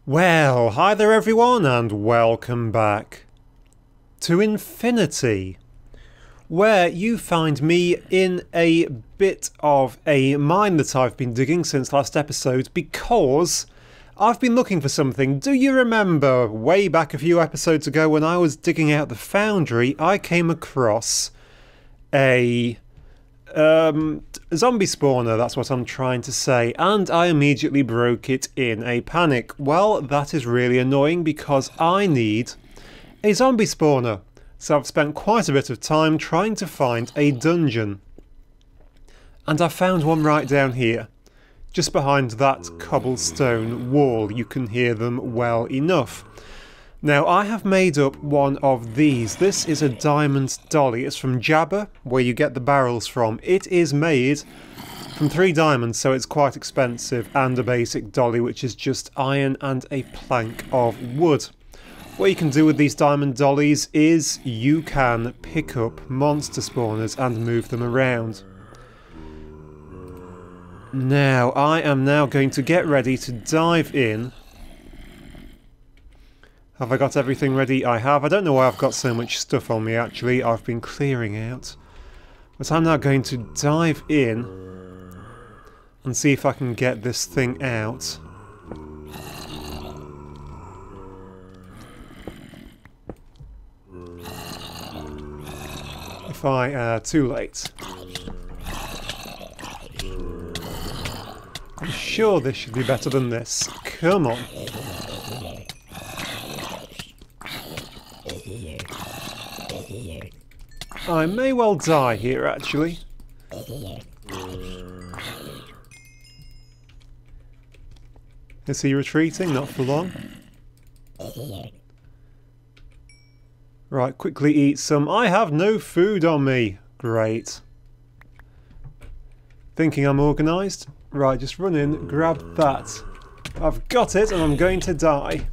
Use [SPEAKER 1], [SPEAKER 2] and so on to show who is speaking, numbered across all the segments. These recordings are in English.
[SPEAKER 1] Well, hi there everyone and welcome back to Infinity, where you find me in a bit of a mine that I've been digging since last episode because I've been looking for something. Do you remember way back a few episodes ago when I was digging out the foundry, I came across a zombie spawner, that's what I'm trying to say, and I immediately broke it in a panic. Well, that is really annoying because I need a zombie spawner. So I've spent quite a bit of time trying to find a dungeon. And I found one right down here. Just behind that cobblestone wall, you can hear them well enough. Now, I have made up one of these. This is a diamond dolly. It's from Jabba, where you get the barrels from. It is made from 3 diamonds, so it's quite expensive, and a basic dolly, which is just iron and a plank of wood. What you can do with these diamond dollies is you can pick up monster spawners and move them around. Now, I am now going to get ready to dive in. Have I got everything ready? I have. I don't know why I've got so much stuff on me actually. I've been clearing out. But I'm now going to dive in and see if I can get this thing out. If I... too late. I'm sure this should be better than this. Come on. I may well die here, actually. Is he retreating? Not for long. Right, quickly eat some. I have no food on me. Great. Thinking I'm organised? Right, just run in, grab that. I've got it and I'm going to die.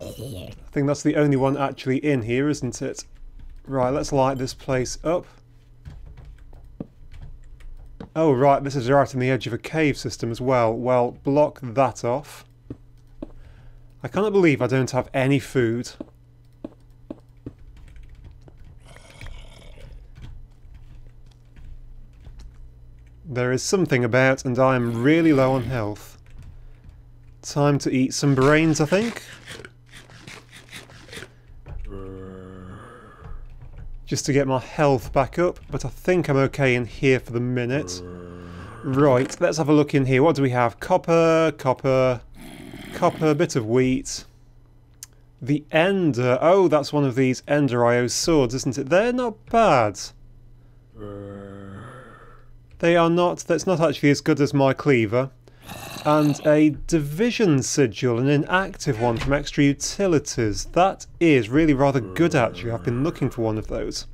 [SPEAKER 1] I think that's the only one actually in here, isn't it? Right, let's light this place up. Oh right, this is right on the edge of a cave system as well. Well, block that off. I cannot believe I don't have any food. There is something about and I am really low on health. Time to eat some brains, I think. Just to get my health back up, but I think I'm okay in here for the minute. Right, let's have a look in here. What do we have? Copper, copper, copper, bit of wheat. The Ender. Oh, that's one of these Ender IO swords, isn't it? They're not bad. They are not. That's not actually as good as my cleaver. And a division sigil, an inactive one from Extra Utilities. That is really rather good actually. I've been looking for one of those.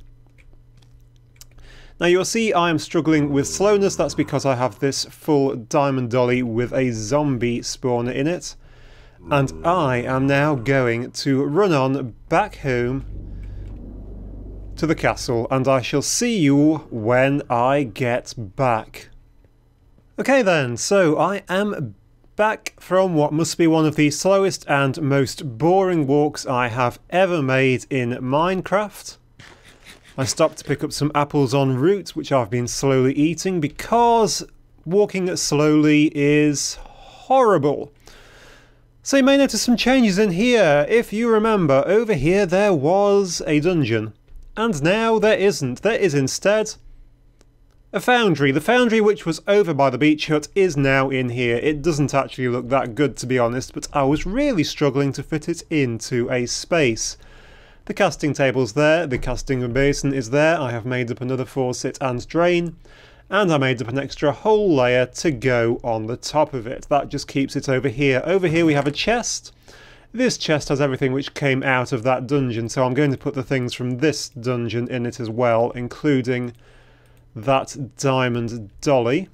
[SPEAKER 1] Now you'll see I am struggling with slowness. That's because I have this full diamond dolly with a zombie spawner in it. And I am now going to run on back home to the castle, and I shall see you when I get back. Okay then, so I am back from what must be one of the slowest and most boring walks I have ever made in Minecraft. I stopped to pick up some apples en route, which I've been slowly eating because walking slowly is horrible. So you may notice some changes in here. If you remember, over here there was a dungeon, and now there isn't. There is instead a foundry. The foundry which was over by the beach hut is now in here. It doesn't actually look that good to be honest, but I was really struggling to fit it into a space. The casting table's there, the casting basin is there, I have made up another faucet and drain, and I made up an extra hole layer to go on the top of it. That just keeps it over here. Over here we have a chest. This chest has everything which came out of that dungeon, so I'm going to put the things from this dungeon in it as well, including that diamond dolly.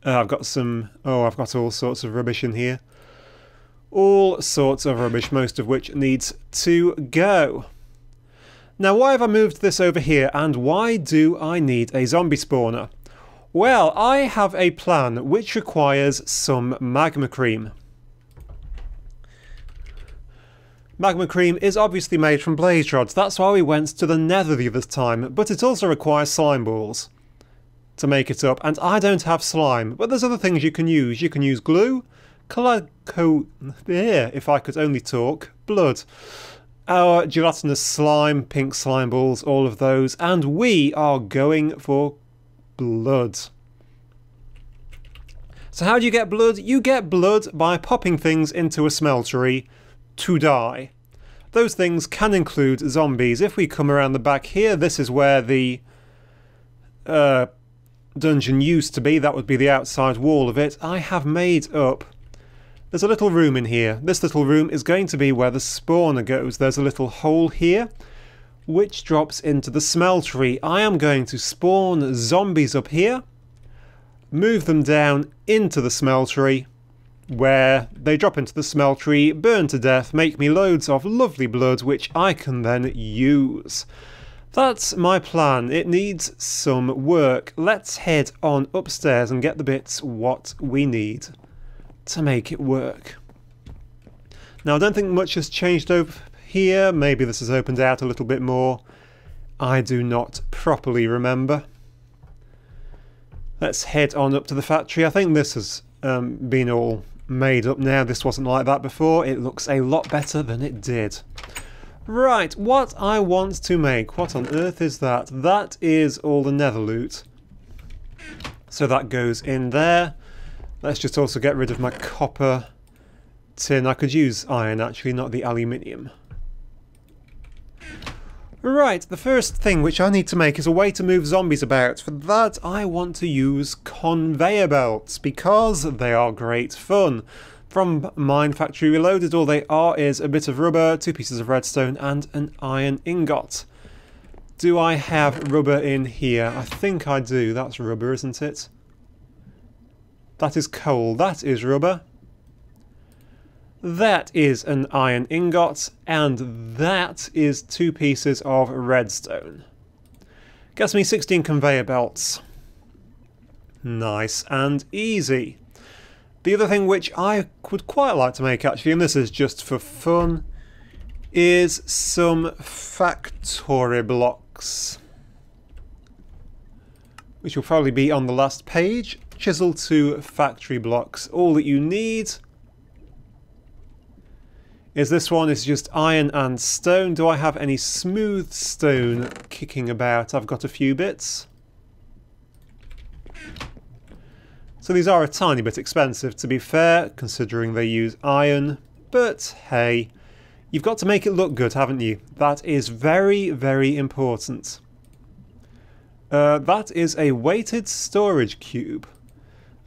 [SPEAKER 1] I've got some... oh, I've got all sorts of rubbish in here. All sorts of rubbish, most of which needs to go. Now, why have I moved this over here, and why do I need a zombie spawner? Well, I have a plan which requires some magma cream. Magma cream is obviously made from blaze rods, that's why we went to the nether the other time, but it also requires slime balls to make it up, and I don't have slime, but there's other things you can use. You can use glue, if I could only talk, blood, our gelatinous slime, pink slime balls, all of those, and we are going for blood. So how do you get blood? You get blood by popping things into a smeltery to die. Those things can include zombies. If we come around the back here, this is where the dungeon used to be. That would be the outside wall of it. I have made up... There's a little room in here. This little room is going to be where the spawner goes. There's a little hole here which drops into the smeltery. I am going to spawn zombies up here, move them down into the smeltery, where they drop into the smeltery, burn to death, make me loads of lovely blood which I can then use. That's my plan. It needs some work. Let's head on upstairs and get the bits what we need to make it work. Now I don't think much has changed over here. Maybe this has opened out a little bit more. I do not properly remember. Let's head on up to the factory. I think this has been all made up now. This wasn't like that before. It looks a lot better than it did. Right, what I want to make. What on earth is that? That is all the nether loot. So that goes in there. Let's just also get rid of my copper tin. I could use iron actually, not the aluminium. Right, the first thing which I need to make is a way to move zombies about. For that I want to use conveyor belts because they are great fun. From Mine Factory Reloaded, all they are is a bit of rubber, 2 pieces of redstone and an iron ingot. Do I have rubber in here? I think I do. That's rubber, isn't it? That is coal. That is rubber. That is an iron ingot, and that is 2 pieces of redstone. Gets me 16 conveyor belts. Nice and easy. The other thing which I would quite like to make actually, and this is just for fun, is some factory blocks. Which will probably be on the last page. Chisel to factory blocks. All that you need is this one. Is just iron and stone. Do I have any smooth stone kicking about? I've got a few bits. So these are a tiny bit expensive, to be fair, considering they use iron. But hey, you've got to make it look good, haven't you? That is very, very important. That is a weighted storage cube.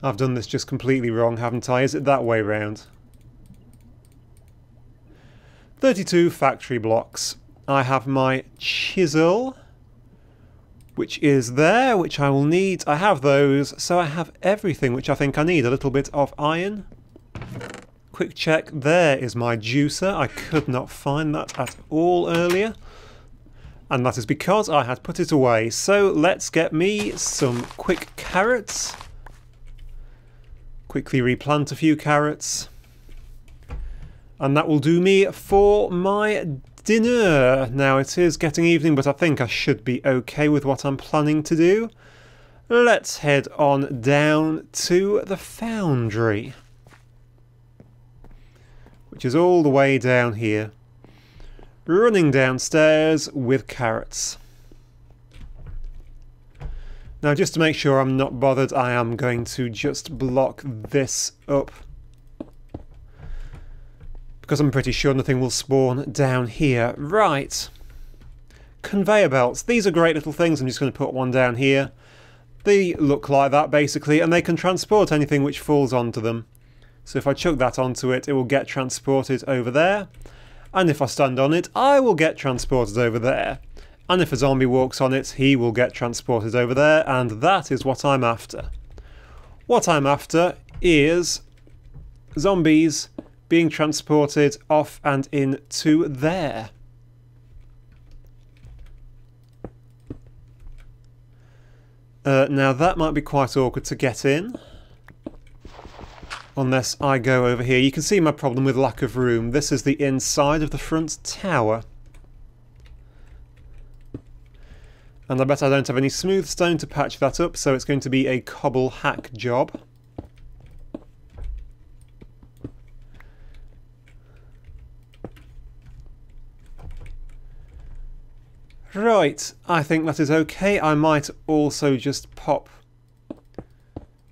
[SPEAKER 1] I've done this just completely wrong, haven't I? Is it that way round? 32 factory blocks. I have my chisel, which is there, which I will need. I have those, so I have everything which I think I need. A little bit of iron. Quick check, there is my juicer. I could not find that at all earlier. And that is because I had put it away. So let's get me some quick carrots. Quickly replant a few carrots. And that will do me for my dinner. Now it is getting evening, but I think I should be okay with what I'm planning to do. Let's head on down to the foundry, which is all the way down here. Running downstairs with carrots. Now just to make sure I'm not bothered, I am going to just block this up, because I'm pretty sure nothing will spawn down here. Right. Conveyor belts. These are great little things. I'm just going to put one down here. They look like that basically, and they can transport anything which falls onto them. So if I chuck that onto it, it will get transported over there. And if I stand on it, I will get transported over there. And if a zombie walks on it, he will get transported over there, and that is what I'm after. What I'm after is zombies being transported off and into there. Now that might be quite awkward to get in. Unless I go over here. You can see my problem with lack of room. This is the inside of the front tower. And I bet I don't have any smooth stone to patch that up, so it's going to be a cobble hack job. Right, I think that is okay. I might also just pop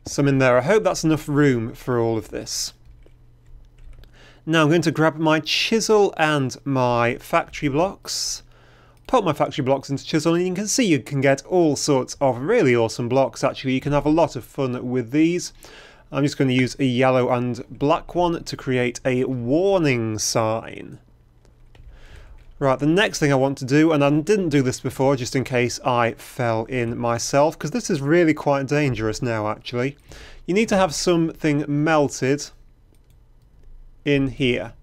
[SPEAKER 1] some in there. I hope that's enough room for all of this. Now I'm going to grab my chisel and my factory blocks. Put my factory blocks into chisel, and you can see you can get all sorts of really awesome blocks. Actually, you can have a lot of fun with these. I'm just going to use a yellow and black one to create a warning sign. Right, the next thing I want to do, and I didn't do this before just in case I fell in myself, because this is really quite dangerous now actually. You need to have something melted in here.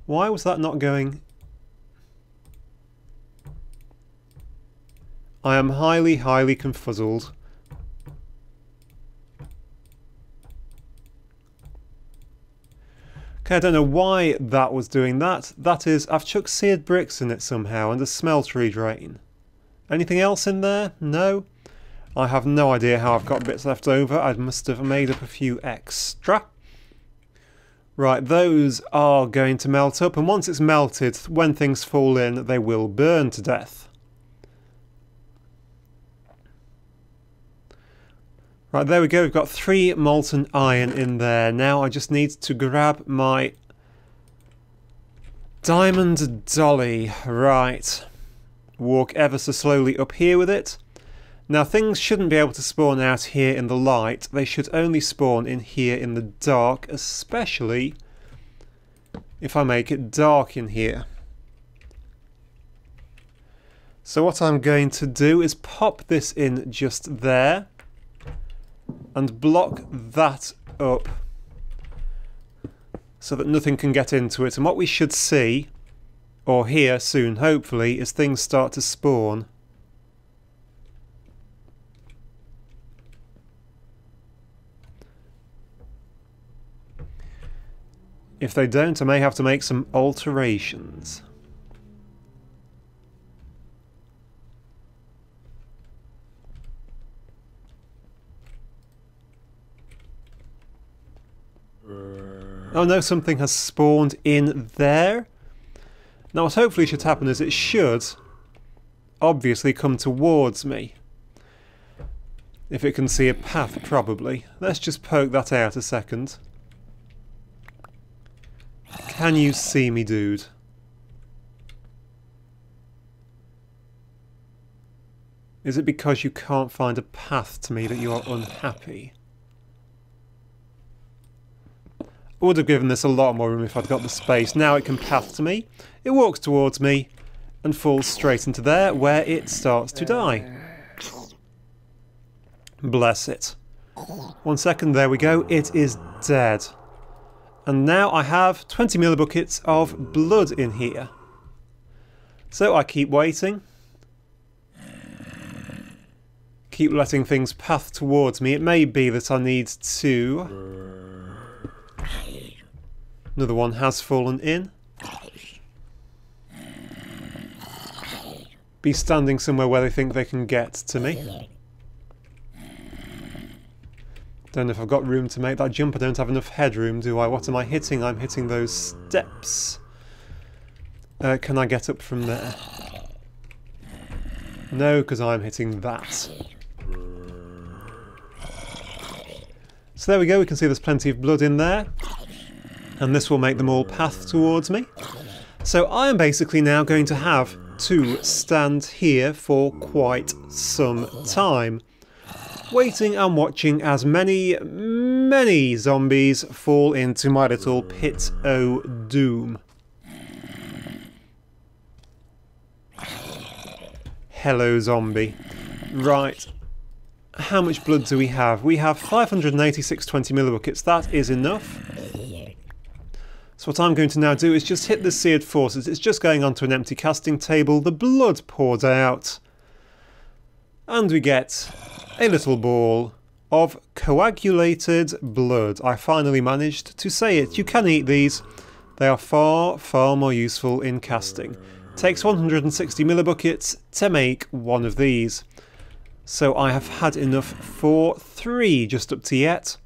[SPEAKER 1] Why was that not going? I am highly confuzzled. Okay, I don't know why that was doing that. That is, I've chucked seared bricks in it somehow and a smeltery drain. Anything else in there? No? I have no idea how I've got bits left over. I must have made up a few extra. Right, those are going to melt up, and once it's melted, when things fall in, they will burn to death. Right, there we go, we've got 3 molten iron in there. Now I just need to grab my diamond dolly. Right, walk ever so slowly up here with it. Now things shouldn't be able to spawn out here in the light, they should only spawn in here in the dark, especially if I make it dark in here. So what I'm going to do is pop this in just there and block that up so that nothing can get into it. And what we should see, or hear soon hopefully, is things start to spawn. If they don't, I may have to make some alterations. Oh no, something has spawned in there. Now what hopefully should happen is it should obviously come towards me. If it can see a path, probably. Let's just poke that out a second. Can you see me, dude? Is it because you can't find a path to me that you are unhappy? I would have given this a lot more room if I'd got the space. Now it can path to me, it walks towards me, and falls straight into there, where it starts to die. Bless it. 1 second, there we go, it is dead. And now I have 20 millibuckets of blood in here. So I keep waiting. Keep letting things path towards me. It may be that I need to... Another one has fallen in. Be standing somewhere where they think they can get to me. Don't know if I've got room to make that jump. I don't have enough headroom, do I? What am I hitting? I'm hitting those steps. Can I get up from there? No, because I'm hitting that. So there we go, we can see there's plenty of blood in there. And this will make them all path towards me. So I am basically now going to have to stand here for quite some time, waiting and watching as many zombies fall into my little pit o' doom. Hello, zombie. Right. How much blood do we have? We have 586 20 millibuckets. That is enough. So what I'm going to now do is just hit the seared forces. It's just going onto an empty casting table. The blood poured out. And we get a little ball of coagulated blood. I finally managed to say it. You can eat these. They are far, far more useful in casting. Takes 160 millibuckets to make one of these. So I have had enough for 3 just up to yet.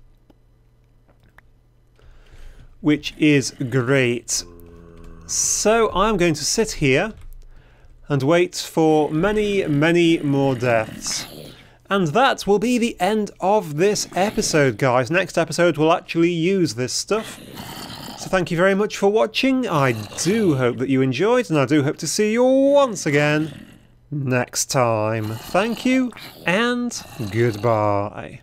[SPEAKER 1] Which is great. So I'm going to sit here and wait for many, many more deaths. And that will be the end of this episode, guys. Next episode will actually use this stuff. So thank you very much for watching. I do hope that you enjoyed, and I do hope to see you once again next time. Thank you, and goodbye.